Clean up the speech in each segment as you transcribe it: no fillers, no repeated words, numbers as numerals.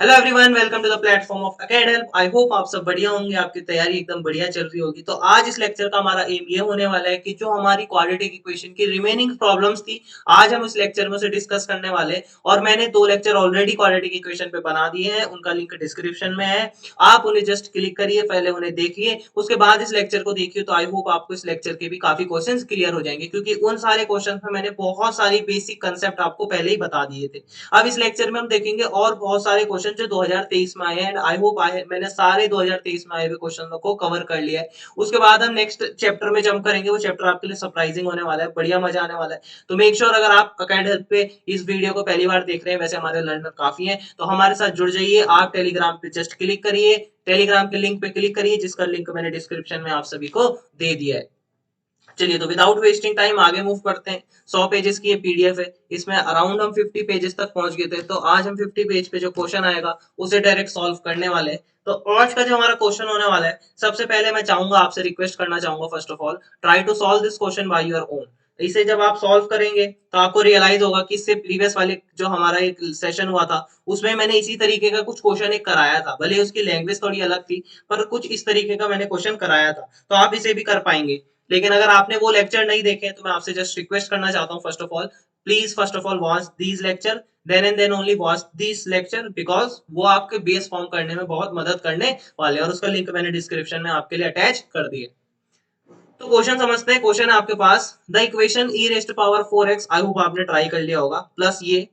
Hello everyone, welcome to the platform of Acad Help. I hope आप सब बढ़िया होंगे, आपकी तैयारी एकदम बढ़िया चल रही होगी। तो आज इस लेक्चर का हमारा एम ये होने वाला है कि जो हमारी क्वाड्रेटिक इक्वेशन की रिमेनिंग प्रॉब्लम्स थी, आज हम इस लेक्चर में से डिस्कस करने वाले हैं। और मैंने 2 लेक्चर ऑलरेडी क्वाड्रेटिक इक्वेशन पे बना दिए हैं, उनका लिंक डिस्क्रिप्शन में है। आप उन्हें जस्ट क्लिक करिए, पहले उन्हें देखिए, उसके बाद इस लेक्चर को देखिए। तो आई होप आपको इस लेक्चर के भी काफी क्वेश्चन क्लियर हो जाएंगे, क्योंकि उन सारे क्वेश्चन में मैंने बहुत सारी बेसिक कंसेप्ट आपको पहले ही बता दिए थे। अब इस लेक्चर में हम देखेंगे और बहुत सारे क्वेश्चन जो 2023 में आए हैं, एंड आई होप आए मैंने सारे 2023 में आए हुए क्वेश्चन को कवर कर लिया है। उसके बाद हम नेक्स्ट चैप्टर में जंप करेंगे। वो चैप्टर आपके लिए सरप्राइजिंग होने वाला है, बढ़िया मजा आने वाला है। तो मेक श्योर अगर आप अकेड हेल्प पे इस वीडियो को पहली बार देख रहे हैं, वैसे हमारे लर्नर काफी हैं, तो हमारे साथ जुड़ जाइए। आप टेलीग्राम पे जस्ट क्लिक करिए, टेलीग्राम के लिंक पे क्लिक करिए, जिसका लिंक मैंने डिस्क्रिप्शन में आप सभी को दे दिया है। चलिए, तो विदाउट वेस्टिंग टाइम आगे मूव करते हैं। 100 पेजेस की ये पीडीएफ है, इसमें अराउंड हम 50 पेजेस तक पहुंच गए थे। तो आज हम 50 पेज पे जो क्वेश्चन आएगा उसे डायरेक्ट सॉल्व करने वाले हैं। तो आज का जो हमारा क्वेश्चन होने वाला है, सबसे पहले मैं चाहूंगा, आपसे रिक्वेस्ट करना चाहूंगा, first of all try to solve this question by your own. इसे जब आप सॉल्व करेंगे तो आपको रियलाइज होगा कि इससे प्रीवियस वाले जो हमारा एक सेशन हुआ था, उसमें मैंने इसी तरीके का कुछ क्वेश्चन एक कराया था। भले उसकी लैंग्वेज थोड़ी अलग थी, पर कुछ इस तरीके का मैंने क्वेश्चन कराया था। तो आप इसे भी कर पाएंगे। लेकिन अगर आपने वो लेक्चर नहीं देखे, तो मैं आपसे जस्ट रिक्वेस्ट करना चाहता हूँ, first of all please, first of all watch these lecture, then and then only watch this lecture, because वो आपके बेस फॉर्म करने में बहुत मदद करने वाले हैं। और उसका लिंक मैंने डिस्क्रिप्शन में आपके लिए अटैच कर दिए। तो क्वेश्चन समझते हैं। क्वेश्चन है आपके पास, the equation e raised power 4x, I hope आपने ट्राई कर लिया होगा, प्लस ये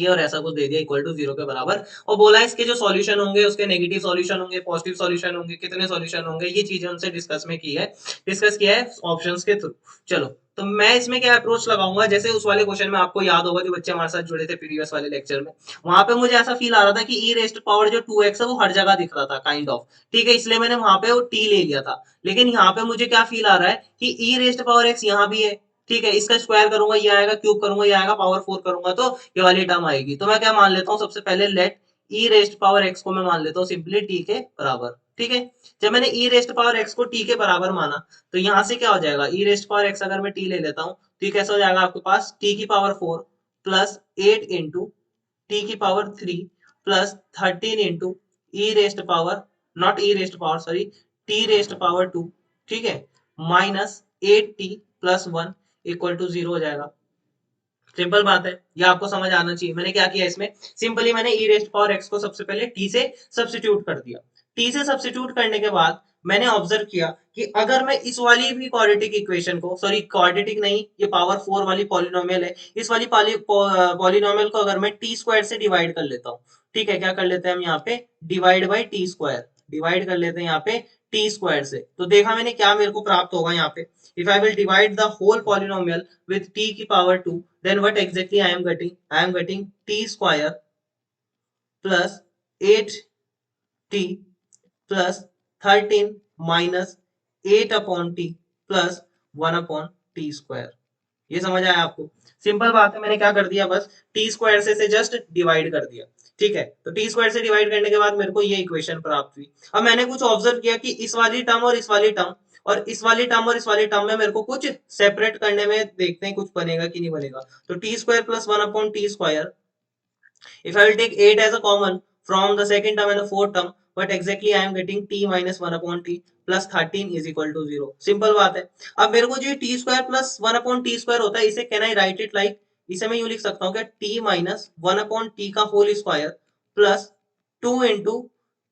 और ऐसा कुछ दे दिया इक्वल टू 0 के बराबर। और बोला इसके जो सॉल्यूशन होंगे, उसके नेगेटिव सॉल्यूशन होंगे, पॉजिटिव सॉल्यूशन होंगे, कितने सॉल्यूशन होंगे, ये चीजें उनसे डिस्कस किया है ऑप्शंस के थ्रू। चलो, तो मैं इसमें क्या अप्रोच लगाऊंगा, जैसे उस वाले क्वेश्चन में आपको याद होगा, जो बच्चे हमारे साथ जुड़े थे प्रीवियस वाले लेक्चर में, वहां पे मुझे ऐसा फील आ रहा था कि ई रेस्ट पावर जो 2x है वो हर जगह दिख रहा था, काइंड ऑफ। ठीक है, इसलिए मैंने वहां पे वो टी ले लिया था। लेकिन यहाँ पे मुझे क्या फील आ रहा है कि ई रेस्ट पावर एक्स यहाँ भी है। ठीक है, इसका स्क्वायर करूंगा ये आएगा, क्यूब करूंगा ये आएगा, पावर 4 करूंगा तो ये वाली टर्म आएगी। तो मैं क्या मान लेता हूँ, सबसे पहले लेट ई रेस्ट पावर एक्स को मैं मान लेता हूँ सिंपली टी के बराबर। ठीक है, जब मैंने ई रेस्ट पावर एक्स को टी के बराबर माना, तो यहाँ से क्या हो जाएगा, ई रेस्ट पावर एक्स अगर मैं टी ले लेता हूँ, तो ये कैसा हो जाएगा आपके पास, टी की पावर 4 प्लस 8 इंटू टी की power 3 plus 13 into E raised power, not E raised power sorry, T rest power 2। ठीक है, minus 8t plus 1 equal to 0 हो जाएगा। सिंपल बात है, ये आपको समझ आना चाहिए। मैंने क्या किया इसमें, सिंपली मैंने ई रेस्ट पावर एक्स को सबसे पहले टी से सब्स्टिट्यूट कर दिया। टी से सब्स्टिट्यूट करने के बाद मैंने ऑब्जर्व किया कि अगर मैं इस वाली भी क्वाड्रेटिक इक्वेशन को, सॉरी क्वाड्रेटिक नहीं, ये पावर 4 वाली पॉलिनोमियल है, इस वाली पॉलिनोमियल को अगर मैं टी स्क्वायर से डिवाइड कर लेता हूँ। ठीक है, क्या कर लेते हैं हम यहाँ पे, divide by T square, divide कर लेते हैं यहाँ पे टी स्क्वायर से। तो देखा मैंने क्या मेरे को प्राप्त होगा यहाँ पे, if I will divide the whole polynomial with t की power 2, then what exactly I am getting? I am getting t square plus 8t plus 13 minus 8 upon t plus 1 upon t square। ये समझ आया आपको? Simple बात है, मैंने क्या कर दिया, बस टी स्क्वायर से जस्ट डिवाइड कर दिया। ठीक है, तो टी स्क्वायर से डिवाइड करने के बाद मेरे को ये इक्वेशन प्राप्त हुई। अब मैंने कुछ ऑब्जर्व किया कि इस वाली टर्म और इस वाली टर्म और इस वाली टर्म और इस वाली टर्म में मेरे को कुछ सेपरेट करने में, देखते हैं कुछ बनेगा कि नहीं बनेगा। तो T square plus 1 upon T square, if I will take 8 as a common from the second term and the fourth term, but exactly I am getting t minus 1 upon t plus 13 is equal to 0। Simple बात है। अब मेरे को जो T square plus 1 upon T square होता है, इसे can I write it like, इसे मैं यूं लिख सकता हूँ क्या, टी माइनस 1 अपॉन टी का whole square plus 2 into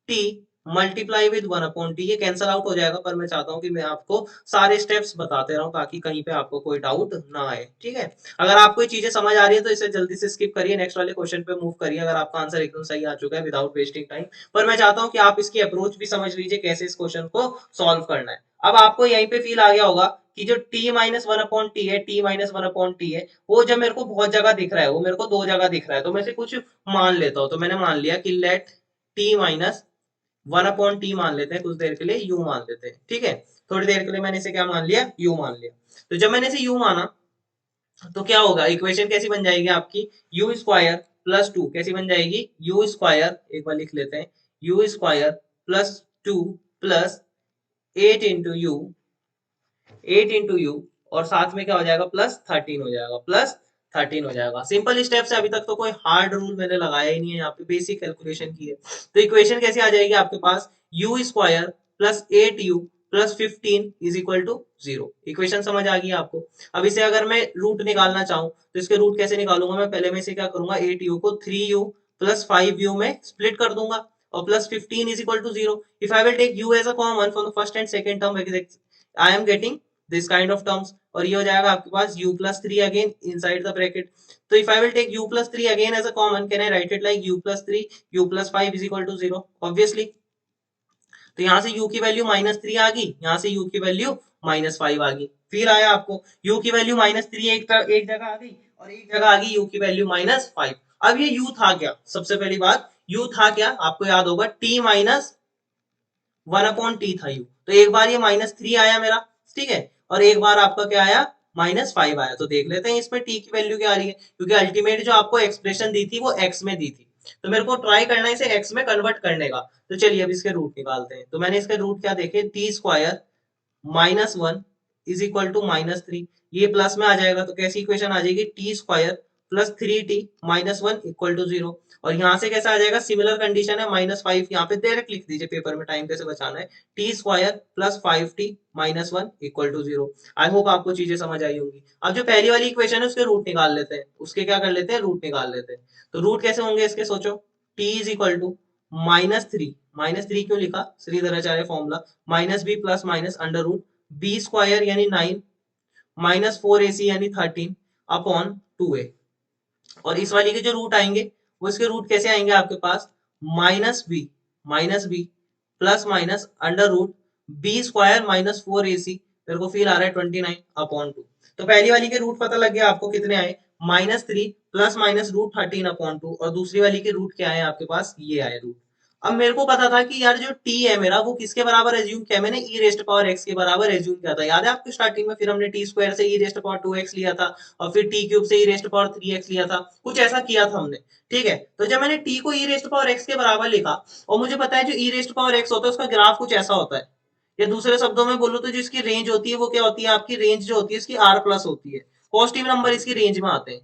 T multiply with 1 upon T. ये कैंसल आउट हो जाएगा, पर मैं चाहता हूँ कि मैं आपको सारे स्टेप्स बताते रहूं, ताकि कहीं पे आपको कोई डाउट ना आए। ठीक है, अगर आपको ये चीजें समझ आ रही है तो इसे जल्दी से स्किप करिए, नेक्स्ट वाले क्वेश्चन पे मूव करिए अगर आपका आंसर एकदम सही आ चुका है, विदाउट वेस्टिंग टाइम। पर मैं चाहता हूँ कि आप इसकी अप्रोच भी समझ लीजिए, कैसे इस क्वेश्चन को सॉल्व करना है। अब आपको यहीं पे फील आ गया होगा कि जो t minus one upon T है, t minus one upon T है, वो जब मेरे को बहुत जगह दिख रहा है, वो मेरे को 2 जगह दिख रहा है, तो मैं से कुछ मान लेता हूँ। तो मैंने मान लिया कि let t minus 1 upon T मान लेते हैं, कुछ देर के लिए u मान लेते हैं। ठीक है, थोड़ी देर के लिए मैंने इसे क्या मान लिया, u मान लिया। तो जब मैंने इसे u माना, तो क्या होगा, इक्वेशन कैसी बन जाएगी आपकी, यू स्क्वायर प्लस 2 कैसी बन जाएगी, यू स्क्वायर, एक बार लिख लेते हैं, you square plus 2 plus 8 into you, 8 into you, और साथ में क्या हो जाएगा, प्लस 13 हो जाएगा, प्लस 13 हो जाएगा। सिंपल स्टेप से अभी तक तो कोई हार्ड रूल मैंने लगाया ही नहीं है, यहाँ पे बेसिक कैलकुलेशन की है। तो इक्वेशन कैसे आ जाएगी आपके पास, u square plus 8u plus 15 is equal to 0। Equation समझ आ गई आपको। अब इसे अगर मैं रूट निकालना चाहूँ तो इसके रूट कैसे निकालूंगा मैं, पहले मैं इसे क्या करूंगा, 8u को 3u प्लस 5u में स्प्लिट कर दूंगा और plus 15 is equal to 0। If I will take u as a common from the first and second term, I am getting this kind of terms, और ये हो जाएगा आपके पास u plus 3 again inside the bracket. तो if I will take u plus 3 again as a common, can I write it like u plus 3 u plus 5 is equal to 0 obviously. तो यहाँ से u की वैल्यू -3 आ गई, यहाँ से u की value -5 आ गई। फिर आया आपको u की वैल्यू -3 एक जगह आ गई और एक जगह आ गई u की वैल्यू -5। अब ये u था क्या, सबसे पहली बात u था क्या, आपको याद होगा t माइनस 1/t था u। तो एक बार ये -3 आया मेरा, ठीक है, और एक बार आपका क्या आया, -5 आया। तो देख लेते हैं इसमें t की वैल्यू क्या आ रही है, क्योंकि अल्टीमेट जो आपको एक्सप्रेशन दी थी वो x में दी थी, तो मेरे को ट्राई करना है इसे x में कन्वर्ट करने का। तो चलिए अब इसके रूट निकालते हैं। तो मैंने इसके रूट क्या देखे, t square -1 is equal to -3, ये प्लस में आ जाएगा तो कैसी इक्वेशन आ जाएगी, T square plus 3t -1 equal to 0। और यहाँ से कैसा आ जाएगा, सिमिलर कंडीशन है -5, यहाँ पे डायरेक्ट लिख दीजिए पेपर में, टाइम कैसे बचाना है, T square plus 5t -1 equal to 0। I hope आपको चीजें समझ आई होंगी। अब जो पहली वाली इक्वेशन है उसके रूट निकाल लेते हैं, उसके क्या कर लेते हैं, रूट निकाल लेते हैं। तो रूट कैसे होंगे इसके, सोचो, t इज इक्वल टू -3 क्यों लिखा, Shridharacharya formula, minus B plus minus under root B square यानी 9 -4ac यानी 13 अपॉन 2a। और इस वाली के जो रूट आएंगे वो इसके रूट कैसे आएंगे आपके पास, minus B plus minus under root B square -4ac, मेरे को फील आ रहा है 29 अपॉन 2। तो पहली वाली के रूट पता लग गया आपको कितने आए, -3 प्लस माइनस रूट 13 अपॉन 2, और दूसरी वाली के रूट क्या है आपके पास, ये आए रूट। अब मेरे को पता था कि यार जो t है मेरा वो किसके बराबर एज्यूम किया, मैंने e रेस्ट पावर x के बराबर एज्यूम किया था, याद है आपको स्टार्टिंग में, फिर हमने t स्क्वायर से e रेस्ट पावर 2x लिया था और फिर t क्यूब से e रेस्ट पावर 3x लिया था, कुछ ऐसा किया था हमने, ठीक है। तो जब मैंने t को e रेस्ट पावर x के बराबर लिखा और मुझे पता है जो e रेस्ट पावर x होता है उसका ग्राफ कुछ ऐसा होता है, या दूसरे शब्दों में बोलूं तो जो इसकी रेंज होती है वो क्या होती है, आपकी रेंज जो होती है इसकी r प्लस होती है, पॉजिटिव नंबर इसकी रेंज में आते हैं,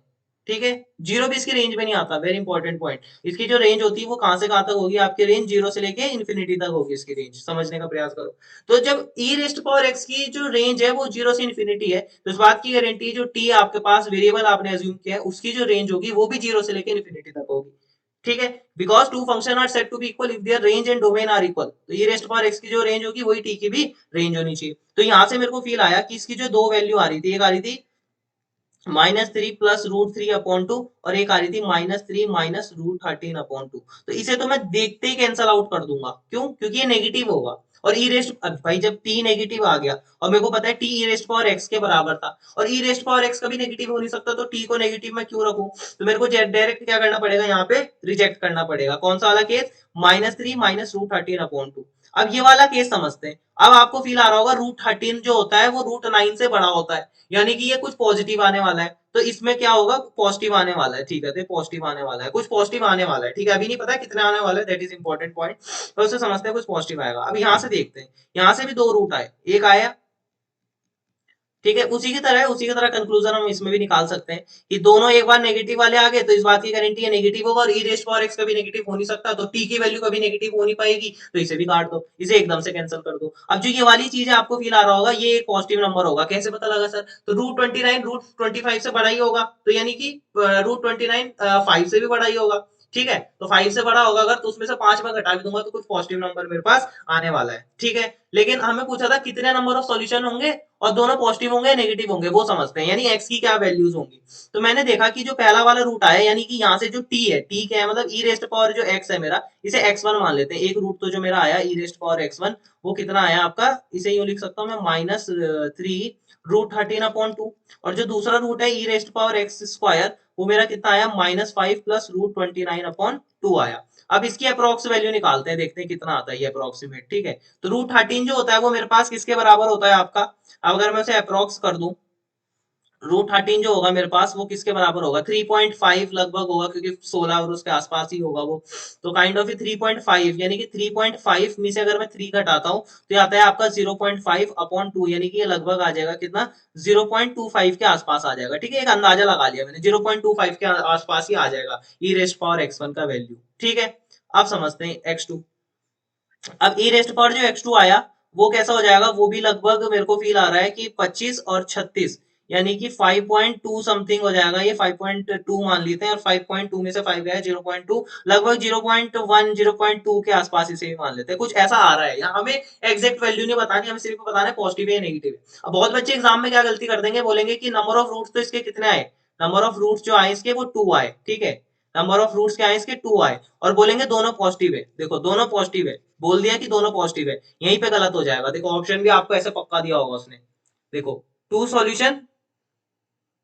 ठीक है, जीरो भी इसकी रेंज में नहीं आता, वेरी इंपॉर्टेंट पॉइंट। इसकी जो रेंज होती है वो कहां से कहां तक होगी, आपकी रेंज जीरो से लेके इन्फिनिटी तक होगी, इसकी रेंज समझने का प्रयास करो। तो जब e रेस्ट पावर x की जो रेंज है वो जीरो से इन्फिनिटी है, तो इस बात की गारंटी जो t आपके पास वेरिएबल आपने एज्यूम किया है उसकी जो रेंज होगी वो भी जीरो से लेके इन्फिनिटी तक होगी, ठीक है। Because two function are set to be equal if their range and domain are equal, तो e रेस्ट पावर x की जो रेंज होगी वही t की भी रेंज होनी चाहिए। तो यहाँ से मेरे को फील आया कि इसकी जो दो वैल्यू आ रही थी, एक आ रही थी -3 प्लस √3 अपॉन 2 और एक आ रही थी -3 माइनस √13 अपॉन 2। तो इसे तो मैं देखते ही कैंसल आउट कर दूंगा, क्यों, क्योंकि ये नेगेटिव होगा। और ई रेस्ट, भाई जब t नेगेटिव आ गया और मेरे को पता है t ई रेस्ट पावर x के बराबर था और ई रेस्ट पावर x कभी नेगेटिव हो नहीं सकता, तो t को नेगेटिव में क्यों रखूं, तो मेरे को डायरेक्ट क्या करना पड़ेगा, यहाँ पे रिजेक्ट करना पड़ेगा। कौन सा वाला केस, -3 माइनस √13 अपॉन 2। अब ये वाला केस समझते हैं। अब आपको फील आ रहा होगा √13 जो होता है वो √9 से बड़ा होता है, यानी कि ये कुछ पॉजिटिव आने वाला है, तो इसमें क्या होगा, पॉजिटिव आने वाला है, ठीक है, तो पॉजिटिव आने वाला है, कुछ पॉजिटिव आने वाला है, ठीक है, अभी नहीं पता कितने आने वाला है, दैट इज इंपॉर्टेंट पॉइंट, तो उसे समझते हैं कुछ पॉजिटिव आएगा। अब यहाँ से देखते हैं, यहाँ से भी दो रूट आए, एक आया, ठीक है, उसी की तरह कंक्लूजन हम इसमें भी निकाल सकते हैं कि दोनों एक बार नेगेटिव वाले आ गए तो इस बात की गारंटी है नेगेटिव होगा, और ई रेस्ट पावर एक्स कभी नेगेटिव हो नहीं सकता, तो टी की वैल्यू कभी नेगेटिव हो नहीं पाएगी, तो इसे भी काट दो, इसे एकदम से कैंसिल कर दो। अब जो ये वाली चीज है आपको फील आ रहा होगा ये एक पॉजिटिव नंबर होगा, कैसे पता लगा सर, तो √29 √25 से बड़ा ही होगा, तो यानी कि √29 5 से भी बड़ा ही होगा, ठीक है, तो 5 से बड़ा होगा अगर, तो उसमें से 5 में घटा भी दूंगा तो कुछ पॉजिटिव नंबर मेरे पास आने वाला है, ठीक है। लेकिन हमें पूछा था कितने नंबर ऑफ सॉल्यूशन होंगे और दोनों पॉजिटिव होंगे नेगेटिव होंगे, वो समझते हैं, यानी x की क्या वैल्यूज होंगी। तो मैंने देखा कि जो पहला वाला रूट आया, यानी कि यहाँ से जो t है, t क्या है, मतलब ई रेस्ट पावर जो x है मेरा, इसे x1 मान लेते हैं। एक रूट तो जो मेरा आया ई रेस्ट पावर x1, वो कितना आया आपका, इसे यूं लिख सकता हूँ मैं -3 √13 अपॉन 2, और जो दूसरा रूट है ई रेस्ट पावर एक्स स्क्वायर, वो मेरा कितना आया, -5 प्लस √29 अपॉन 2 आया। अब इसकी अप्रोक्स वैल्यू निकालते हैं, देखते हैं कितना आता है ये अप्रोक्सीमेट, ठीक है। तो √13 जो होता है वो मेरे पास किसके बराबर होता है आपका, अब अगर मैं उसे अप्रोक्स कर दूं रूट 13 जो होगा मेरे पास वो किसके बराबर होगा, 3.5 लगभग होगा, क्योंकि 16 और उसके आसपास ही होगा वो। तो काइंड ऑफ 3.5, यानी कि 3.5 में से अगर मैं 3 घटाता हूँ तो ये आता है आपका 0.5 अपॉन 2, यानी कि ये लगभग आ जाएगा कितना, 0.25 के आसपास आ जाएगा। ठीक है, एक अंदाजा लगा लिया मैंने, 0.25 के आसपास ही आ जाएगा ई रेस्ट पावर x1 का वैल्यू। ठीक है, अब समझते हैं x2। अब ई रेस्ट पावर जो x2 आया वो कैसा हो जाएगा, वो भी लगभग मेरे को फील आ रहा है कि 25 और 36, यानी कि 5.2 समथिंग हो जाएगा। ये 5.2 मान लेते हैं, और 5.2 में से 5 गया 0.2, लगभग 0.1 0.2 के आसपास इसे भी मान लेते हैं। कुछ ऐसा आ रहा है, यहाँ हमें एग्जैक्ट वैल्यू नहीं बतानी, हमें सिर्फ बताना है पॉजिटिव है नेगेटिव है। अब बहुत बच्चे एग्जाम में क्या गलती कर देंगे, बोलेंगे कि नंबर ऑफ रूट्स तो इसके कितने आए, नंबर ऑफ रूट्स जो आए इसके वो 2 आए। ठीक है, नंबर ऑफ रूट्स क्या आए इसके 2 आए, और बोलेंगे दोनों पॉजिटिव है। देखो दोनों पॉजिटिव है, बोल दिया कि दोनों पॉजिटिव है, यहीं पे गलत हो जाएगा। देखो ऑप्शन भी आपको ऐसे पक्का दिया होगा उसने, देखो टू सॉल्यूशन,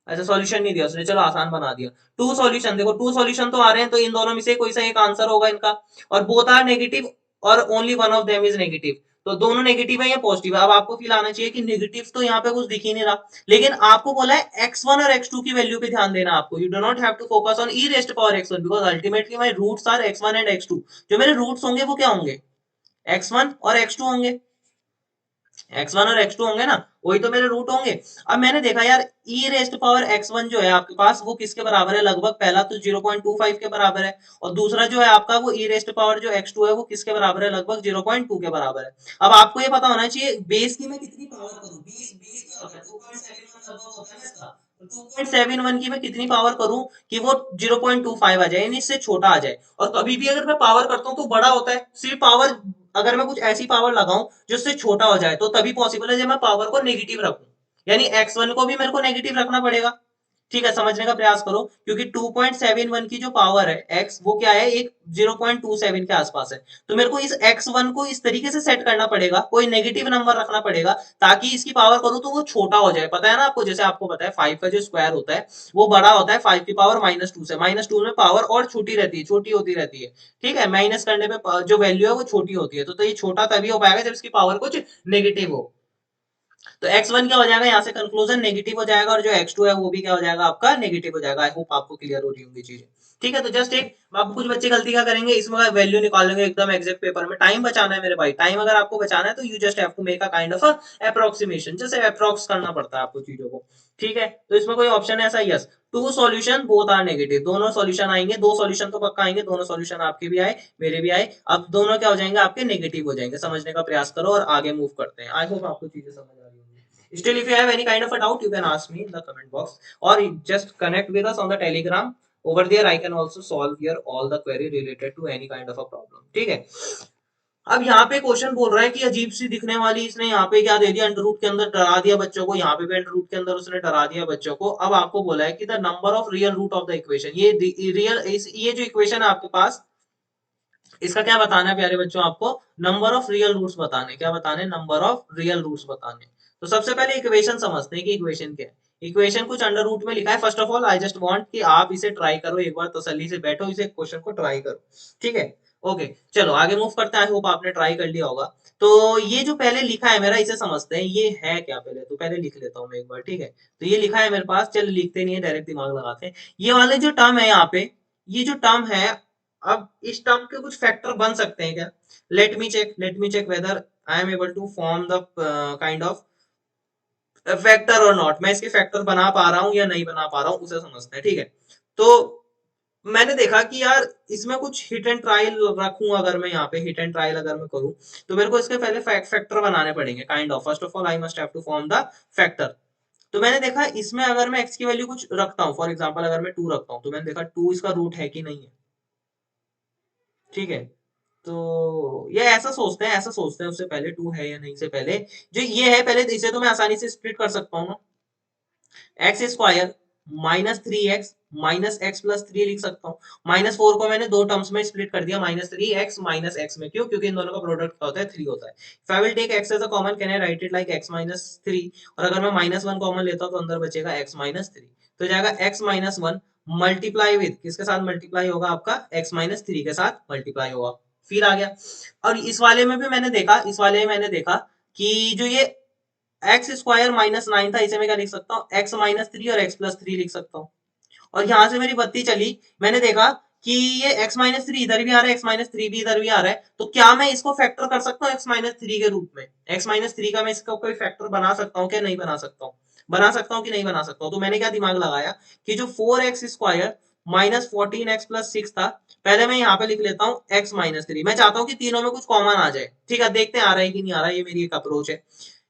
ऐसा सॉल्यूशन नहीं दिया उसने, चलो आसान बना दिया। टू सॉल्यूशन, देखो टू सॉल्यूशन तो आ रहे हैं, तो इन दोनों में से कोई सा एक आंसर होगा इनका, और बोथ आर नेगेटिव, और only one of them is negative. तो दोनों नेगेटिव है या पॉजिटिव है। अब आपको फील आना चाहिए कि नेगेटिव तो यहाँ पे कुछ दिख ही नहीं रहा, लेकिन आपको बोला है x1 और x2 की वैल्यू पे ध्यान देना आपको। You do not have to focus on E raised power x1, because ultimately my roots are x1 and x2। जो मेरे रूट्स होंगे वो क्या होंगे, x1 और x2 होंगे, x1 और x2 होंगे ना, वही तो मेरे रूट होंगे। अब मैंने देखा यार e रेस्ट पावर x1 जो है आपके पास वो किसके बराबर है, लगभग पहला तो 0.25 के बराबर है, और दूसरा जो है आपका वो e रेस्ट पावर जो x2 है वो किसके बराबर है, लगभग 0.2 के बराबर है। अब आपको ये पता होना चाहिए बेस की मैं कितनी पावर करूं, बेस बेस क्या होता है, 2.71 लगभग होता है ना इसका, तो 2.71 की मैं कितनी पावर करूं कि वो 0.25 आ जाए, यानी इससे छोटा आ जाए। और कभी भी अगर मैं पावर करता हूं तो बड़ा होता है, सिर्फ पावर, अगर मैं कुछ ऐसी पावर लगाऊं जो उससे छोटा हो जाए तो तभी पॉसिबल है जब मैं पावर को नेगेटिव रखूं, यानी x1 को भी मेरे को नेगेटिव रखना पड़ेगा। ठीक है, समझने का प्रयास करो, क्योंकि 2.71 की जो पावर है x वो क्या है, एक 0.27 के आसपास है। तो मेरे को इस x1 को इस तरीके से सेट करना पड़ेगा, कोई नेगेटिव नंबर रखना पड़ेगा, ताकि इसकी पावर करूं तो वो छोटा हो जाए। पता है ना आपको, जैसे आपको पता है 5 का जो स्क्वायर होता है वो बड़ा होता है 5 की पावर -2 से, -2 में पावर और छोटी रहती है, छोटी होती रहती है। ठीक है, माइनस करने पे जो वैल्यू है वो छोटी होती है, तो ये छोटा तभी हो पाएगा जब इसकी पावर कुछ नेगेटिव हो। तो x1 क्या हो जाएगा, यहाँ से कंक्लूजन नेगेटिव हो जाएगा, और जो x2 है वो भी क्या हो जाएगा आपका, नेगेटिव हो जाएगा। आई होप आपको क्लियर हो रही होंगी चीजें। ठीक है, तो जस्ट एक, अब कुछ बच्चे गलती क्या करेंगे, इसमें वैल्यू निकालेंगे एकदम एग्जैक्ट पेपर में। टाइम बचाना है मेरे भाई, टाइम अगर आपको बचाना है तो you just have to make a kind of approximation, जैसे अप्रोक्स करना पड़ता है आपको चीजों को। ठीक है, तो इसमें कोई ऑप्शन है ऐसा, yes, two solution both are negative, दोनों सॉल्यूशन आएंगे, दो सॉल्यूशन तो पक्का आएंगे, दोनों सॉल्यूशन आपके भी आए मेरे भी आए, अब दोनों क्या हो जाएंगे आपके, नेगेटिव हो जाएंगे। समझने का प्रयास करो और आगे मूव करते हैं। आई होप आपको चीजें समझ आ रही होंगी। Still, if you have any kind of a doubt, you can ask me in the comment box, or just connect with us on the Telegram. Over there, I can also solve your all the query related to any kind of a problem. ठीक है, अब यहाँ पे question बोल रहा है कि अजीब सी दिखने वाली इसने यहाँ पे क्या दे दिया, अंडर रूट के अंदर डरा दिया बच्चों को, यहाँ पे भी अंडर रूट के अंदर उसने डरा दिया बच्चों को। अब आपको बोला है कि the number of real root of the equation, ये रियल, ये जो इक्वेशन है आपके पास, इसका क्या बताना है प्यारे बच्चों, आपको नंबर ऑफ रियल रूट्स बताने, क्या बताने, नंबर ऑफ रियल रूट्स बताने। तो सबसे पहले इक्वेशन समझते हैं कि इक्वेशन क्या है। इक्वेशन कुछ अंडर रूट में लिखा है। First of all I just want कि आप इसे ट्राई करो, एक बार तसल्ली से बैठो, इसे क्वेश्चन को ट्राई करो। ठीक है, ओके, चलो आगे मूव करते हैं। आई होप आपने ट्राई कर लिया होगा। तो ये जो पहले लिखा है मेरा, इसे समझते हैं ये है क्या, पहले तो पहले लिख लेता हूँ मैं एक बार। ठीक है, तो ये लिखा है मेरे पास, चल लिखते नहीं है, डायरेक्ट दिमाग लगाते हैं। ये वाले जो टर्म है यहाँ पे, ये जो टर्म है, अब इस टर्म के कुछ फैक्टर बन सकते हैं क्या, let me check whether I am able to form the kind of factor और नॉट। मैं इसके फैक्टर बना पा रहा हूँ या नहीं बना पा रहा हूँ, उसे समझते हैं। ठीक है, तो मैंने देखा कि यार इसमें कुछ हिट एंड ट्रायल रखूं, अगर मैं यहाँ पे हिट एंड ट्रायल अगर मैं करूं, तो मेरे को इसके पहले फैक्टर बनाने पड़ेंगे kind of. First of all I must have to form the factor. तो मैंने देखा इसमें अगर मैं x की वैल्यू कुछ रखता हूँ, फॉर एग्जांपल अगर मैं 2 रखता हूँ, तो मैंने देखा 2 इसका रूट है कि नहीं है। ठीक है, तो ये ऐसा सोचते हैं उससे पहले, 2 है या नहीं से पहले, जो ये है पहले, इसे तो मैं आसानी से स्प्लिट कर सकता हूँ ना, एक्स स्क्वायर -3x -x+3 लिख सकता हूँ। -4 को मैंने दो टर्म्स में स्प्लिट कर दिया, -3x -x में, क्यों, क्योंकि इन दोनों का प्रोडक्ट क्या होता है, 3 होता है। If I will take x as a common, can I write it like x -3, और अगर मैं -1 कॉमन लेता हूँ तो अंदर बचेगा x -3, तो जाएगा x -1 मल्टीप्लाई विद, किसके साथ मल्टीप्लाई होगा आपका, x -3 के साथ मल्टीप्लाई होगा। फिर आ गया, और इस वाले में भी मैंने देखा, इस वाले में मैंने देखा कि जो ये एक्स स्क्वायर माइनस 9 था, इसे मैं क्या लिख सकता हूँ, एक्स माइनस 3 और एक्स प्लस 3 लिख सकता हूँ। और यहाँ से मेरी बत्ती चली, मैंने देखा कि ये x माइनस थ्री इधर भी आ रहा है, x माइनस थ्री भी इधर भी आ रहा है, तो क्या मैं इसको फैक्टर कर सकता हूँ x माइनस थ्री के रूप में? x माइनस थ्री का मैं इसका कोई फैक्टर बना सकता हूँ क्या? नहीं बना सकता हूँ। बना सकता हूँ कि नहीं बना सकता हूँ? तो मैंने क्या दिमाग लगाया कि जो 4x² माइनस 14x प्लस 6 था, पहले मैं यहाँ पे लिख लेता हूँ x माइनस थ्री। मैं चाहता हूँ कि तीनों में कुछ कॉमन आ जाए। ठीक है, देखते हैं आ रहा है कि नहीं आ रहा है, ये मेरी एक अप्रोच है।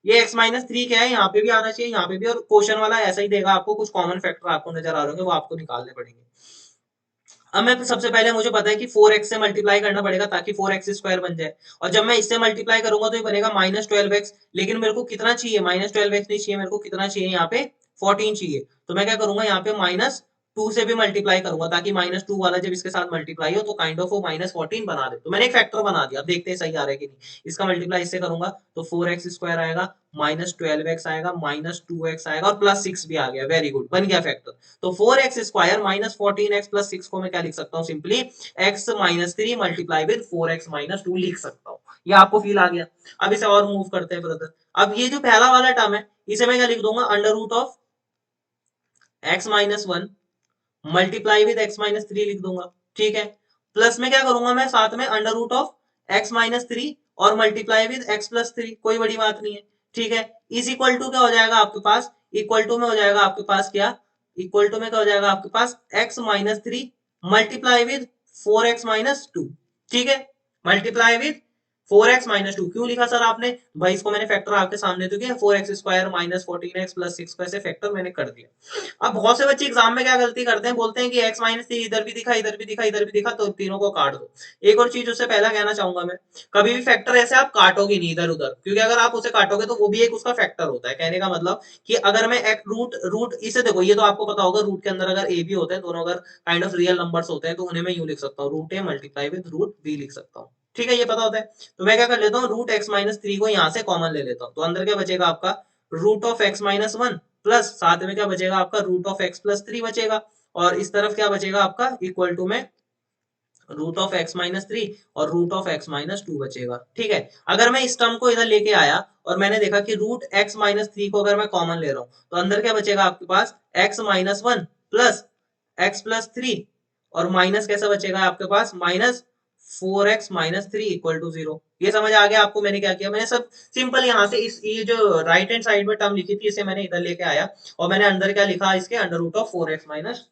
ये x माइनस थ्री क्या है, यहाँ पे भी आना चाहिए, यहाँ पे भी, और क्वेश्चन वाला ऐसा ही देगा आपको, कुछ कॉमन फैक्टर आपको नजर आ रहे होंगे, वो आपको निकालने पड़ेंगे। अब मैं सबसे पहले मुझे पता है कि 4x से मल्टीप्लाई करना पड़ेगा ताकि 4x² बन जाए, और जब मैं इससे मल्टीप्लाई करूंगा तो ये बनेगा माइनस 12x। लेकिन मेरे को कितना चाहिए, माइनस 12x नहीं चाहिए, मेरे को कितना चाहिए यहाँ पे, 14 चाहिए। तो मैं क्या करूंगा, यहाँ पे माइनस टू से भी मल्टीप्लाई करूंगा ताकि माइनस टू वाला जब इसके साथ मल्टीप्लाई हो तो काइंड ऑफ वो माइनस 14 बना दे। तो मैंने एक फैक्टर बना दिया। अब देखते हैं सही आ रहा है कि नहीं। इसका मल्टीप्लाई इससे करूंगा तो 4x² आएगा, माइनस 12x आएगा, माइनस 2x आएगा, और प्लस 6 भी आ गया। वेरी गुड, बन गया फैक्टर। तो 4x² माइनस 14x प्लस 6 को मैं क्या लिख सकता हूँ, simply x minus three multiply with 4x minus to लिख सकता हूँ। ये आपको फील आ गया? अब इसे और मूव करते हैं ब्रदर। अब ये जो पहला वाला टर्म है, इसे मैं क्या लिख दूंगा, under root of x minus one multiply with x minus three लिख दूंगा। ठीक है, प्लस में क्या करूंगा मैं, साथ में under root of x minus three और multiply with x plus three, कोई बड़ी बात नहीं है। ठीक है, इज इक्वल टू क्या हो जाएगा आपके पास, इक्वल टू में हो जाएगा आपके पास क्या, इक्वल टू में क्या हो जाएगा आपके पास, x minus three multiply with 4x minus two. ठीक है, multiply with 4x minus to. क्यों लिखा सर आपने? भाई इसको मैंने फैक्टर आपके सामने तो किया, 4x² माइनस 14x प्लस 6 को ऐसे फैक्टर मैंने कर दिया। अब बहुत से बच्चे एग्जाम में क्या गलती करते हैं, बोलते हैं कि x माइनस थ्री इधर भी दिखा, इधर भी दिखा, इधर भी दिखा, तो तीनों को काट दो। एक और चीज उससे पहला कहना चाहूंगा मैं, कभी भी फैक्टर ऐसे आप काटोगे नहीं इधर उधर, क्योंकि अगर आप उसे काटोगे तो वो भी एक उसका फैक्टर होता है। कहने का मतलब कि अगर मैं एक रूट रूट इसे देखो, ये तो आपको पता होगा, रूट के अंदर अगर ए भी होते हैं, दोनों अगर काइंड ऑफ रियल नंबर्स होते हैं, तो उन्हें मैं यूं लिख सकता हूँ, root A multiply with root B लिख सकता हूँ। ठीक है, ये पता होता है। तो मैं क्या कर लेता हूँ, रूट एक्स माइनस थ्री को यहाँ से कॉमन ले लेता हूँ, तो अंदर क्या बचेगा आपका, root of x minus one, plus साथ में क्या बचेगा आपका, root of x plus three बचेगा। और इस तरफ क्या बचेगा आपका, इक्वल टू में root of x minus three और root of x minus two बचेगा। ठीक है, अगर मैं इस टर्म को इधर लेके आया और मैंने देखा कि रूट एक्स माइनस थ्री को अगर मैं कॉमन ले रहा हूं, तो अंदर क्या बचेगा आपके पास, x minus one plus x plus three, और माइनस कैसा बचेगा आपके पास, minus 4x minus three equal to zero. ये समझ आ गया आपको मैंने क्या किया? मैंने सब सिंपल यहाँ से इस ये जो राइट हैंड साइड में टर्म लिखी थी, इसे मैंने इधर लेके आया, और मैंने अंदर क्या लिखा, इसके under root of 4x minus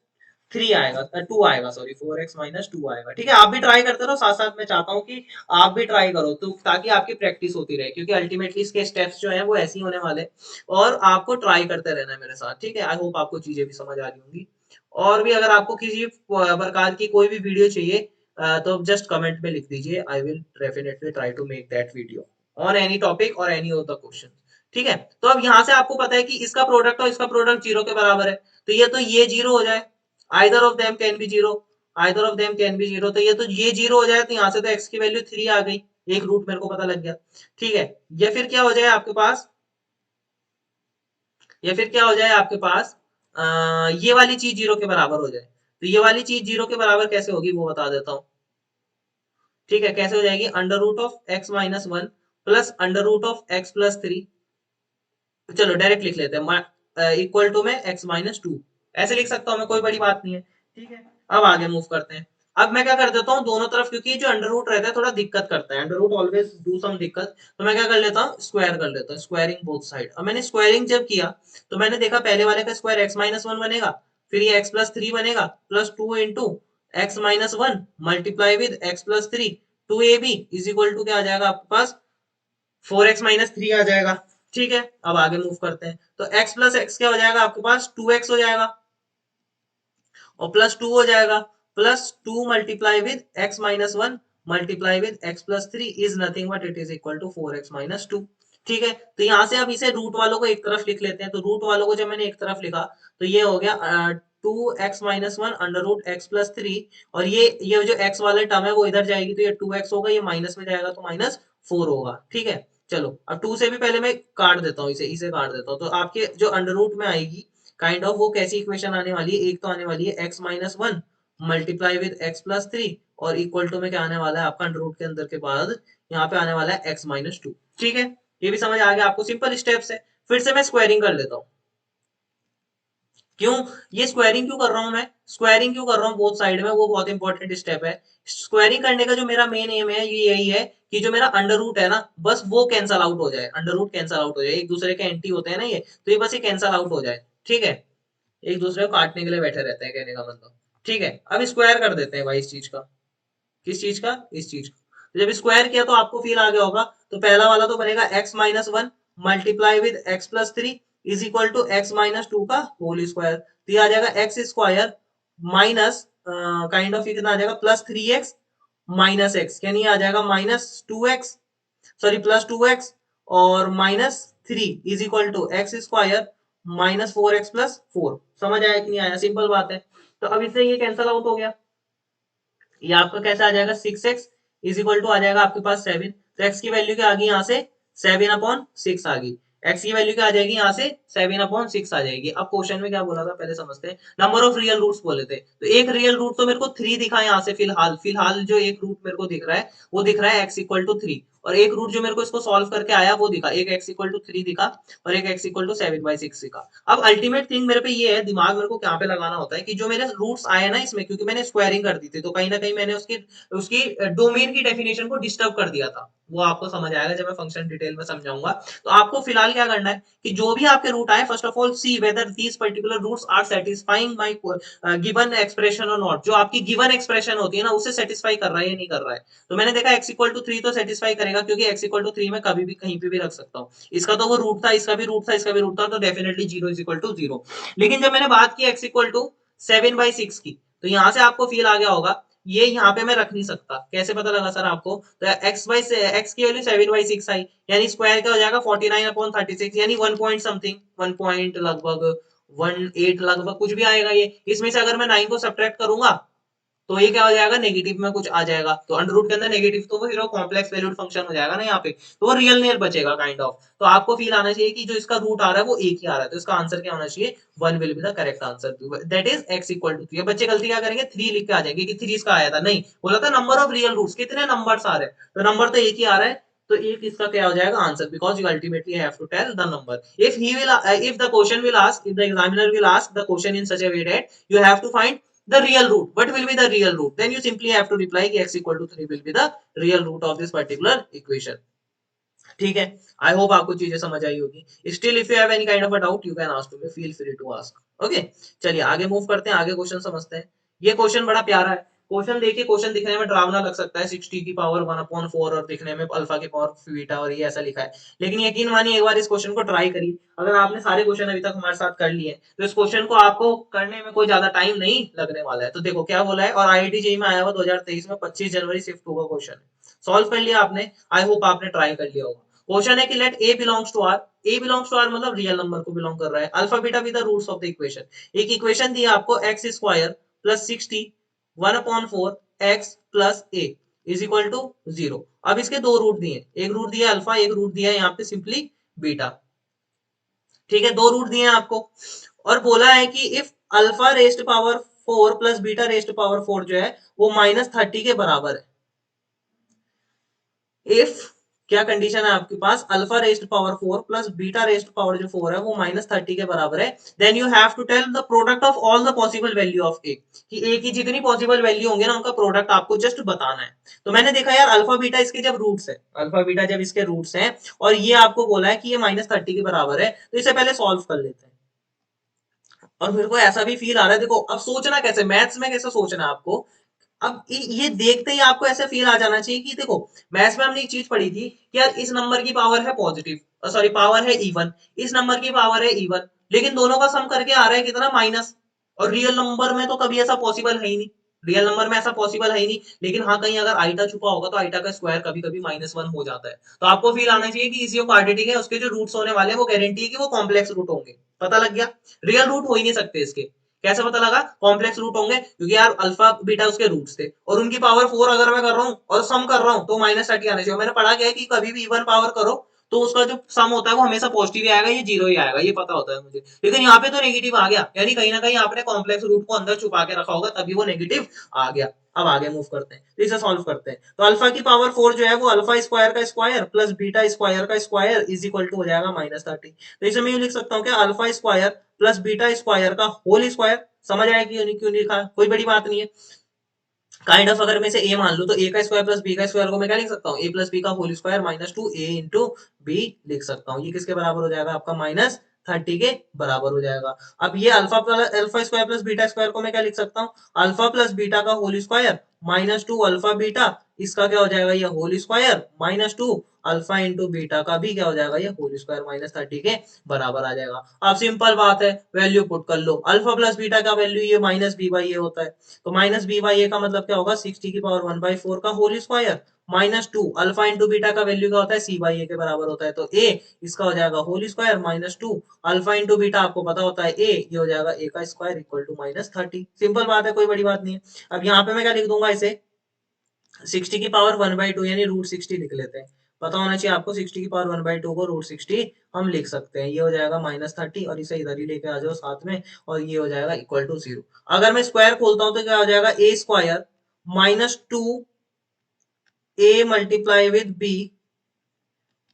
three आएगा, टू आएगा, सॉरी 4x माइनस टू आएगा। ठीक है, आप भी ट्राई करते रहो, साथ साथ मैं चाहता हूँ कि आप भी ट्राई करो, तो ताकि आपकी प्रैक्टिस होती रहे, क्योंकि अल्टीमेटली इसके स्टेप्स जो है वो ऐसे ही होने वाले, और आपको ट्राई करते रहना है मेरे साथ। ठीक है, आई होप आपको चीजें भी समझ आ रही होंगी। और भी अगर आपको किसी प्रकार की कोई भी वीडियो चाहिए, तो जस्ट कमेंट में लिख दीजिए, I will definitely try to make that video on any topic और एनी ऑफ द क्वेश्चन। ठीक है, तो अब यहाँ से आपको पता है कि इसका प्रोडक्ट और इसका प्रोडक्ट जीरो के बराबर है, तो ये जीरो हो जाए, either of them can be zero, either of them can be zero, तो ये जीरो हो जाए, तो यहाँ से तो x की वैल्यू थ्री आ गई, एक रूट मेरे को पता लग गया। ठीक है, या फिर क्या हो जाए आपके पास, या फिर क्या हो जाए आपके पास, ये वाली चीज जीरो के बराबर हो जाए। तो ये वाली चीज जीरो के बराबर कैसे होगी वो बता देता हूँ। ठीक है, कैसे हो जाएगी, under root of x minus one plus under root of x plus three. चलो डायरेक्ट लिख लेते हैं, इक्वल टू में x माइनस टू, ऐसे लिख सकता हूँ मैं, कोई बड़ी बात नहीं है। ठीक है, अब आगे मूव करते हैं। अब मैं क्या कर देता हूँ, दोनों तरफ, क्योंकि ये जो अंडर रूट रहता है थोड़ा दिक्कत करता है, under root always do some दिक्कत, तो मैं क्या कर लेता हूँ, स्क्वायर कर लेता हूँ, स्क्वायरिंग बोथ साइड। अब मैंने स्क्वायरिंग जब किया तो मैंने देखा पहले वाले का स्क्वायर एक्स माइनस वन बनेगा, फिर ये एक्स प्लस थ्री बनेगा, plus two into x minus one multiply with x plus three, two a b is equal to क्या आ जाएगा आपके पास, 4x माइनस थ्री आ जाएगा। ठीक है, अब आगे मूव करते हैं, तो x प्लस एक्स क्या हो जाएगा आपके पास, 2x हो जाएगा, और प्लस टू हो जाएगा, plus two multiply with x minus one multiply with x plus three is nothing but it is equal to 4x minus two. ठीक है, तो यहाँ से अब इसे रूट वालों को एक तरफ लिख लेते हैं, तो रूट वालों को जब मैंने एक तरफ लिखा तो ये हो गया two x minus one under root x plus three, और ये जो x वाला टर्म है वो इधर जाएगी, तो ये 2x होगा, ये माइनस में जाएगा तो माइनस फोर होगा। ठीक है, चलो अब टू से भी पहले मैं काट देता हूँ, इसे काट देता हूँ, तो आपके जो अंडर रूट में आएगी काइंड ऑफ वो कैसी इक्वेशन आने वाली है, एक तो आने वाली है x minus one multiply with x plus three, और इक्वल टू में क्या आने वाला है आपका, अंडर रूट के अंदर के बाद यहाँ पे आने वाला है एक्स माइनस टू। ठीक है, ये भी समझ आ गया आपको, सिंपल स्टेप्स है। फिर से मैं स्क्वायरिंग कर लेता हूँ। क्यों ये स्क्वायरिंग क्यों कर रहा हूं मैं, स्क्वायरिंग क्यों कर रहा हूँ बोथ साइड में, वो बहुत इंपॉर्टेंट स्टेप है। स्क्वायरिंग करने का जो मेरा मेन एम है ये यही है कि जो मेरा अंडर रूट है ना बस वो कैंसल आउट हो जाए, अंडर रूट कैंसल आउट हो जाए, एक दूसरे के एंटी होते हैं ना ये, तो ये बस ये कैंसल आउट हो जाए, ठीक है। एक दूसरे को काटने के लिए बैठे रहते हैं कहने का मतलब, ठीक है। अब स्क्वायर कर देते हैं भाई इस चीज का, किस चीज का, इस चीज का। तो जब स्क्वायर किया तो आपको फील आ गया होगा, तो पहला वाला तो बनेगा x minus one multiply with x plus three is equal to x minus two का होल स्क्वायर, तो ये आ जाएगा x square minus kind of कितना आ जाएगा plus three x minus x, यानी आ जाएगा minus two x, sorry plus two x और minus three is equal to x square minus four x plus four. समझ आया कि नहीं आया, सिंपल बात है। तो अब इससे ये कैंसल आउट हो गया, ये आपका कैसा आ जाएगा six x is equal to आ जाएगा आपके पास सेवन, तो एक्स की वैल्यू क्या आ गई यहाँ से सेवन अपॉन सिक्स आ गई, एक्स की वैल्यू क्या आ जाएगी यहाँ से सेवन अपॉन सिक्स आ जाएगी। अब क्वेश्चन में क्या बोला था पहले समझते हैं, नंबर ऑफ रियल रूट्स बोले थे, तो एक रियल रूट तो मेरे को थ्री दिखा यहाँ से फिलहाल, फिलहाल जो एक रूट मेरे को दिख रहा है वो दिख रहा है एक्स इक्वल टू थ्री, और एक रूट जो मेरे को इसको सॉल्व करके आया वो दिखा, एक एक्स इक्वल टू थ्री दिखा और एक x equal to seven by six दिखा। अब अल्टीमेट थिंग मेरे पे ये है, दिमाग मेरे को क्या पे लगाना होता है कि जो मेरे रूट्स आए ना इसमें, क्योंकि मैंने स्क्वायरिंग कर दी थी तो कहीं ना कहीं मैंने उसकी उसकी डोमेन की डेफिनेशन को डिस्टर्ब कर दिया था, वो आपको समझ आएगा जब मैं फंक्शन डिटेल में समझाऊंगा। तो आपको फिलहाल क्या करना है कि जो भी आपके रूट आए first of all see whether these particular roots are satisfying my given expression और नॉट, जो आपकी गिवन एक्सप्रेशन होती है ना उसे सेटिस्फाई कर रहा है या नहीं कर रहा है। तो मैंने देखा एक्स इक्वल टू थ्री तो सेटिस्फाई करेगा, क्योंकि एक्स इक्वल टू थ्री में कभी भी कहीं पे भी रख सकता हूँ, इसका तो वो रूट था, इसका भी रूट था, इसका भी रूट था, तो definitely zero is equal to zero. लेकिन जब मैंने बात की x equal to seven by six की, तो यहां से आपको फील आ गया होगा ये यहाँ पे मैं रख नहीं सकता, कैसे पता लगा सर आपको, तो एक्स बाई एक्स की वैल्यू सेवन बाई सिक्स आई, यानी स्क्वायर क्या हो जाएगा forty nine upon thirty six, यानी one point something, one point लगभग वन एट लगभग कुछ भी आएगा ये, इसमें से अगर मैं नाइन को सब्ट्रैक्ट करूंगा तो ये क्या हो जाएगा नेगेटिव में कुछ आ जाएगा, तो अंडर रूट के अंदर नेगेटिव तो वो फिर कॉम्प्लेक्स वैल्यूड फंक्शन हो जाएगा ना यहाँ पे, तो वो रियल नियर बचेगा काइंड ऑफ। तो आपको फील आना चाहिए कि जो इसका रूट आ रहा है वो एक ही आ रहा है, तो इसका आंसर क्या होना चाहिए one will be the correct answer, that is x equal to three. बच्चे गलती क्या करेंगे थ्री लिख के आ जाएंगे कि थ्री इसका आया था, नहीं बोला था नंबर ऑफ रियल रूट्स, कितने नंबर्स आ रहे हैं, तो नंबर तो एक ही आ रहा है, तो एक इसका क्या हो जाएगा answer, because you ultimately have to tell the number. If he will if the question will ask, if the examiner will ask the question in such a way that you have to find the real root, what will be the real root, then you simply have to reply कि x equal to 3 will be the real root of this particular equation, ठीक है। आई hope आपको चीजें समझ आई होगी। Still if you have any kind of a doubt you can ask to me, feel free to ask, okay. चलिए आगे move करते हैं, आगे क्वेश्चन समझते हैं। ये क्वेश्चन बड़ा प्यारा है, क्वेश्चन देखिए, क्वेश्चन दिखने में डरावना लग सकता है, 60 की पावर 1 अपॉन 4 और दिखने में अल्फा की पावर बीटा और ये ऐसा लिखा है, लेकिन यकीन मानिए एक बार इस क्वेश्चन को ट्राई करिए, अगर आपने सारे क्वेश्चन अभी तक हमारे साथ कर लिए तो इस क्वेश्चन को आपको करने में कोई ज्यादा टाइम नहीं लगने वाला है। तो देखो क्या बोला है, और आईआईटी जेईई में आया हुआ 2023 में 25 जनवरी शिफ्ट टू का क्वेश्चन है, सॉल्व कर लिया आपने, आई होप आपने ट्राई कर लिया होगा। क्वेश्चन है कि let a belongs to R, a belongs to R मतलब रियल नंबर को बिलोंग कर रहा है, alpha beta with the roots of the equation, एक इक्वेशन दी है आपको x square plus 60 1 upon 4 x plus a is equal to zero. अब इसके दो रूट दिए, एक रूट दिया अल्फा, एक रूट दिया यहाँ पे सिंपली बीटा, ठीक है, दो रूट दिए हैं आपको, और बोला है कि if alpha raised power four plus beta raised power four जो है वो माइनस थर्टी के बराबर है, इफ क्या कंडीशन है आपके पास alpha raised power four plus beta raised power जो फोर है वो माइनस थर्टी के बराबर है, then you have to tell the product of all the possible value of a, कि ए की जितनी पॉसिबल वैल्यू होंगे ना उनका प्रोडक्ट आपको जस्ट बताना है। तो मैंने देखा यार अल्फा बीटा इसके जब रूट्स है, अल्फा बीटा जब इसके रूट्स हैं और ये आपको बोला है कि ये माइनस थर्टी के बराबर है, तो इसे पहले सॉल्व कर लेते हैं। और मेरे को ऐसा भी फील आ रहा है, देखो अब सोचना कैसे, मैथ्स में कैसे सोचना है आपको, अब ये देखते ही आपको ऐसे फील आ जाना चाहिए कि देखो मैथ्स में हमने एक चीज पढ़ी थी कि यार इस नंबर की पावर है पॉजिटिव, सॉरी पावर है इवन, इस नंबर की पावर है इवन, लेकिन दोनों का सम करके आ रहा है कितना माइनस, और रियल नंबर में तो कभी ऐसा पॉसिबल है ही नहीं, रियल नंबर में ऐसा पॉसिबल है ही नहीं, लेकिन हाँ कहीं अगर आइटा छुपा होगा तो आइटा का स्क्वायर कभी कभी माइनस वन हो जाता है, तो आपको फील आना चाहिए कि इसी क्वाड्रेटिक है उसके जो रूट्स होने वाले हैं वो गारंटी है कि वो कॉम्प्लेक्स रूट होंगे, पता लग गया, रियल रूट हो ही नहीं सकते इसके, कैसे पता लगा कॉम्प्लेक्स रूट होंगे, क्योंकि यार अल्फा बीटा उसके रूट्स थे और उनकी पावर फोर अगर मैं कर रहा हूँ और सम कर रहा हूँ तो माइनस थर्टी आना चाहिए, मैंने पढ़ा गया है कि कभी भी इवन पावर करो तो उसका जो सम होता है वो हमेशा पॉजिटिव ही आएगा, ये जीरो ही आएगा, ये पता होता है मुझे। लेकिन यहाँ पे तो नेगेटिव आ गया, यानी कहीं ना कहीं आपने कॉम्प्लेक्स रूट को अंदर छुपा के रखा होगा, तभी वो नेगेटिव आ गया। अब आगे मूव करते हैं, तो इसे सॉल्व करते हैं। तो अल्फा की पावर 4 जो है वो अल्फा स्क्वायर का स्क्वायर प्लस बीटा स्क्वायर का स्क्वायर इज इक्वल टू हो जाएगा -30। तो इसे मैं यूं लिख सकता हूँ क्या, alpha square plus beta square का होल स्क्वायर। समझ आया कि क्यों लिखा, कोई बड़ी बात नहीं है। काइंड ऑफ अगर मैं इसे ए मान लूं तो ए का स्क्वायर प्लस बी का स्क्वायर को मैं क्या लिख सकता हूँ, ए प्लस बी का होल स्क्वायर -2 ए इंटू बी लिख सकता हूँ। ये किसके बराबर हो जाएगा, आपका -30 के बराबर हो जाएगा। अब ये alpha square plus beta square को मैं क्या लिख सकता हूँ, अल्फा प्लस बीटा का होल स्क्वायर -2 अल्फा बीटा, इसका क्या हो जाएगा, ये whole square -2 alpha into beta का भी क्या हो जाएगा, ये होल स्क्वायर -30 के बराबर आ जाएगा। अब सिंपल बात है, वैल्यू पुट कर लो। अल्फा प्लस बीटा का वैल्यू ये -b/a होता है, तो -b/a का मतलब क्या होगा, 60 की पावर 1/4 का whole square -2 alpha into beta का वैल्यू क्या होता है, c/a के बराबर होता है। तो a इसका हो जाएगा whole square -2 alpha into beta आपको पता होता है a, ये हो जाएगा a का स्क्वायर इक्वल टू -30। सिंपल बात है, कोई बड़ी बात नहीं है। अब यहाँ पे मैं क्या लिख दूंगा, इसे 60 की पावर 1/2 यानी √60 लिख लेते हैं। पता होना चाहिए आपको, 60 की पावर 1/2 को √60 हम लिख सकते हैं। ये हो जाएगा -30 और इसे इधर ही लेके आ जाओ साथ में, और ये हो जाएगा इक्वल टू 0। अगर मैं स्क्वायर खोलता हूं तो क्या हो जाएगा, a square -2a multiply with b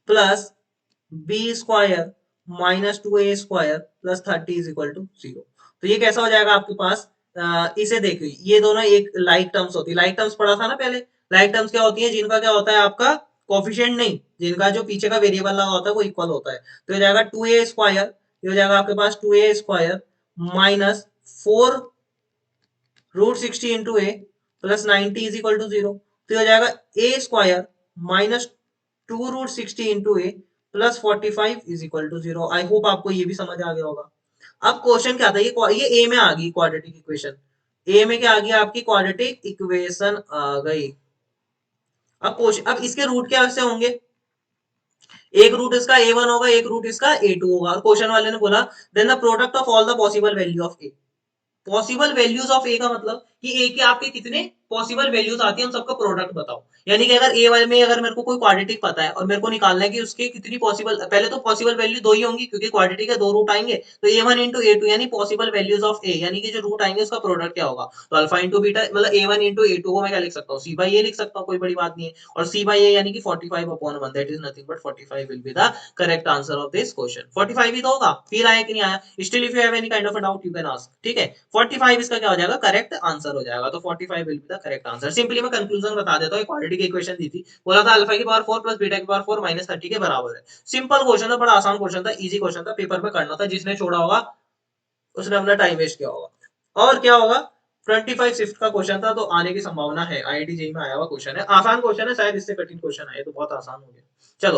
plus b square -2a square plus 30 is equal to 0। तो ये कैसा हो जाएगा आपके पास, इसे देखिए, ये दोनों एक लाइक टर्म्स होती है। लाइक टर्म्स पढ़ा था ना पहले। लाइक टर्म्स क्या होती है, जिनका क्या होता है आपका कोफिशिएंट नहीं, जिनका जो पीछे का वेरिएबल लगा होता है वो इक्वल होता है। तो ये जाएगा 2a स्क्वायर, ये हो जाएगा आपके पास 2a square -4 √60 into a plus 90 is equal to 0। तो हो जाएगा a square -2 √60 into a plus 45 is equal to 0। I hope आपको ये भी समझ आ गया होगा। अब क्वेश्चन क्या था, ये ए में आ गई क्वाड्रेटिक इक्वेशन। ए में क्या आ गया, आपकी क्वाड्रेटिक इक्वेशन आ गई। अब क्वेश्चन, अब इसके रूट क्या से होंगे, एक रूट इसका a1 होगा, एक रूट इसका a2 होगा। और क्वेश्चन वाले ने बोला then the product of all the possible value of A. Possible values of A का मतलब कि ए के आपके कितने पॉसिबल वैल्यूज आती है, हम सबका प्रोडक्ट बताओ। यानी कि अगर ए वाले में अगर मेरे को कोई क्वाड्रेटिक पता है और मेरे को निकालना है कि उसके कितनी पॉसिबल, पहले तो पॉसिबल वैल्यू दो ही होंगी क्योंकि क्वाड्रेटिक है, दो रूट आएंगे। तो ए1 इंटू ए टू यानी पॉसिबल वैल्यूज ऑफ ए, यानी कि जो रूट आएंगे उसका प्रोडक्ट क्या होगा। तो अल्फा इंटू बीटा मतलब ए1 इंटू ए टू को मैं क्या लिख सकता हूँ, c/a लिख सकता हूँ, कोई बड़ी बात नहीं है। और c/a यानी कि 45/1, that is nothing but 45 will be the correct answer of this question. 45 ही तो होगा, फिर आया कि नहीं आया। Still if you have any kind of a doubt you can ask, ठीक है। 45 इसका क्या हो जाएगा, करेक्ट आंसर हो जाएगा। तो 45 will be the correct answer. Simply मैं कंक्लूजन बता देता हूं, क्वाड्रेटिक इक्वेशन दी थी, बोला था अल्फा की पावर 4 प्लस बीटा की पावर 4 -30 के बराबर है। सिंपल क्वेश्चन था, बड़ा आसान क्वेश्चन था, इजी क्वेश्चन था, पेपर में करना था। जिसने छोड़ा होगा उसने अपना टाइम वेस्ट किया होगा। और क्या होगा, 25 शिफ्ट का क्वेश्चन था, तो आने की संभावना है। आईआईटी जेईई में आया हुआ क्वेश्चन है, आसान क्वेश्चन है, शायद इससे कठिन क्वेश्चन आए तो बहुत आसान हो गया। चलो